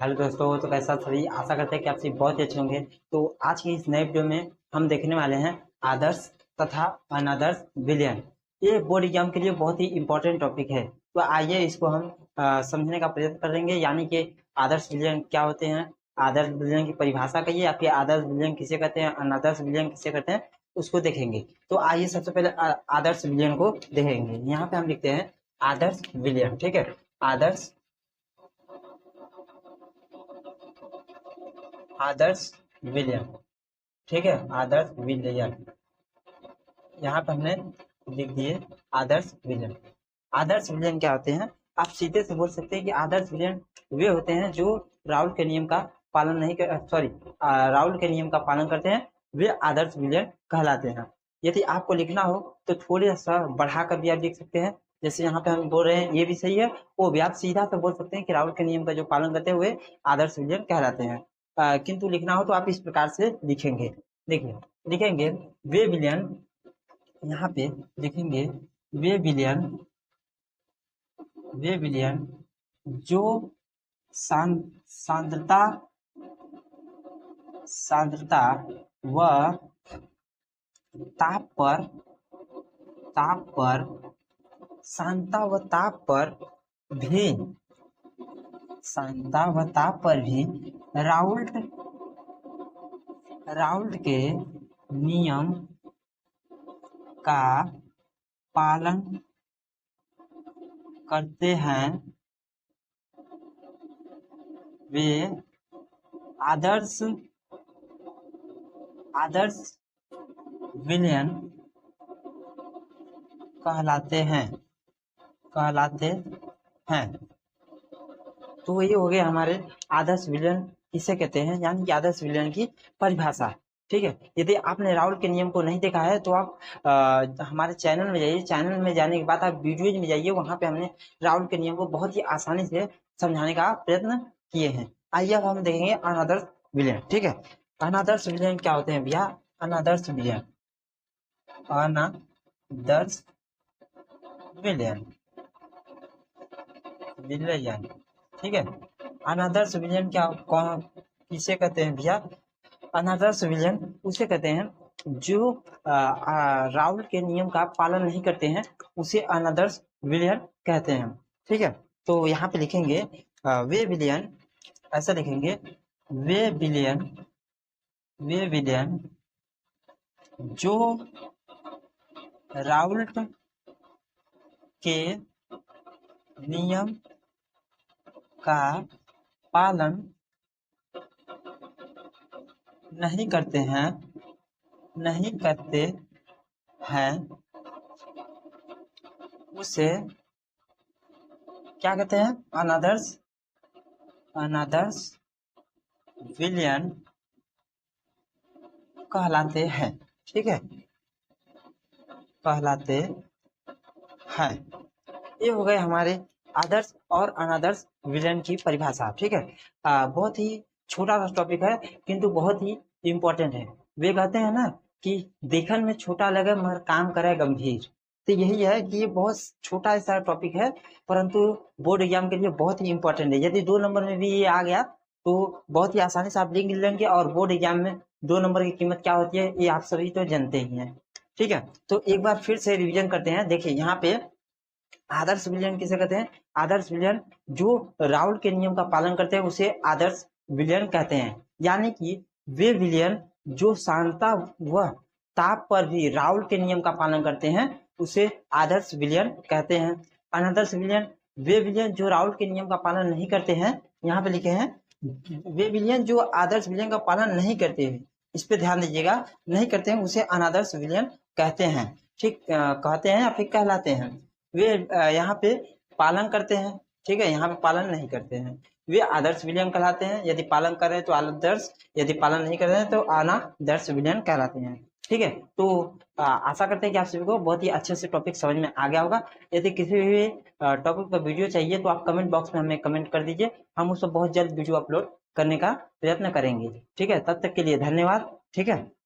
Hello दोस्तों, तो कैसा सभी आशा करते हैं कि आप सभी बहुत ही अच्छे होंगे। तो आज की इस नए वीडियो में हम देखने वाले हैं आदर्श तथा अनादर्श विलयन। ये बोर्ड एग्जाम के लिए बहुत ही इम्पोर्टेंट टॉपिक है। तो आइए इसको हम समझने का प्रयत्न करेंगे, यानी कि आदर्श विलयन क्या होते हैं, आदर्श विलयन की परिभाषा कहिए या फिर आदर्श विलयन किसे कहते हैं, अनादर्श विलयन किसे कहते हैं, उसको देखेंगे। तो आइए सबसे पहले आदर्श विलयन को देखेंगे। यहाँ पे हम लिखते हैं आदर्श विलयन। ठीक है, आदर्श आदर्श विलयन। ठीक है, आदर्श विलयन यहाँ पे हमने लिख दिए आदर्श विलयन। आदर्श विलयन क्या होते हैं, आप सीधे से बोल सकते हैं कि आदर्श विलयन वे होते हैं जो राउल के नियम का पालन नहीं कर राउल के नियम का पालन करते हैं, वे आदर्श विलयन कहलाते हैं। यदि आपको लिखना हो तो थोड़ा सा बढ़ाकर भी आप लिख सकते हैं। जैसे यहाँ पे हम बोल रहे हैं ये भी सही है, वो भी आप सीधा से बोल सकते हैं कि राउल के नियम का जो पालन करते हैं वे आदर्श विलयन कहलाते हैं। किंतु लिखना हो तो आप इस प्रकार से लिखेंगे। देखिए, लिखेंगे वे विलयन, यहाँ पे लिखेंगे वे विलयन जो सांद्रता व ताप पर सांद्रता व ताप पर भी राउल्ट के नियम का पालन करते हैं, वे आदर्श विलयन कहलाते हैं। तो ये हो गए हमारे आदर्श विलयन किसे कहते हैं, यानी कि आदर्श विलयन की परिभाषा। ठीक है, यदि आपने राउल के नियम को नहीं देखा है तो आप हमारे चैनल में जाइए। चैनल में जाने के बाद आप वीडियोज में जाइए, वहां पे हमने राउल के नियम को बहुत ही आसानी से समझाने का प्रयत्न किए हैं। आइए अब हम देखेंगे अनादर्श विलयन। ठीक है, अनादर्श विलयन क्या होते हैं भैया, अनादर्श विलयन ठीक है, अनादर्श विलयन क्या कौन किसे कहते हैं भैया, अनादर्श विलयन उसे कहते हैं जो राउल के नियम का पालन नहीं करते हैं, उसे अनादर्श विलयन कहते हैं। ठीक है, तो यहाँ पे लिखेंगे वे विलयन, ऐसा लिखेंगे वे विलयन जो राउल के नियम का पालन नहीं करते हैं उसे क्या कहते हैं, अनादर्श विलयन कहलाते हैं। ठीक है, कहलाते हैं। ये हो गए हमारे आदर्श और अनादर्श विलयन की परिभाषा। ठीक है, बहुत ही छोटा सा टॉपिक है किंतु बहुत ही इम्पोर्टेंट है। वे कहते हैं ना कि देखने में छोटा लगे मगर काम करे गंभीर। तो यही है कि ये बहुत छोटा सा टॉपिक है, परंतु बोर्ड एग्जाम के लिए बहुत ही इम्पोर्टेंट है। यदि 2 नंबर में भी ये आ गया तो बहुत ही आसानी से आप लिख लेंगे, और बोर्ड एग्जाम में 2 नंबर की कीमत क्या होती है ये आप सभी तो जानते ही हैं। ठीक है, तो एक बार फिर से रिवीजन करते हैं। देखिए, यहाँ पे आदर्श विलयन किसे कहते हैं, आदर्श विलयन जो राउल के नियम का पालन करते हैं उसे आदर्श विलयन कहते हैं। यानी कि वे विलयन जो सांद्रता व ताप पर भी राउल के नियम का पालन करते हैं उसे आदर्श विलयन कहते हैं। अनादर्श विलयन वे विलयन जो राउल के नियम का पालन नहीं करते हैं, यहाँ पे लिखे हैं वे विलयन जो आदर्श विलयन का पालन नहीं करते हैं, इस पे ध्यान दीजिएगा, नहीं करते हैं उसे अनादर्श विलयन कहते हैं। ठीक, कहते हैं या फिर कहलाते हैं। वे यहाँ पे पालन करते हैं, ठीक है, यहाँ पे पालन नहीं करते हैं, वे आदर्श विलयन कहलाते हैं। यदि पालन कर रहे हैं तो आदर्श, यदि पालन नहीं कर रहे हैं तो अनादर्श विलयन कहलाते हैं। ठीक है, तो आशा करते हैं कि आप सभी को बहुत ही अच्छे से टॉपिक समझ में आ गया होगा। यदि किसी भी टॉपिक पर वीडियो चाहिए तो आप कमेंट बॉक्स में हमें कमेंट कर दीजिए, हम उसको बहुत जल्द वीडियो अपलोड करने का प्रयत्न करेंगे। ठीक है, तब तक के लिए धन्यवाद। ठीक है।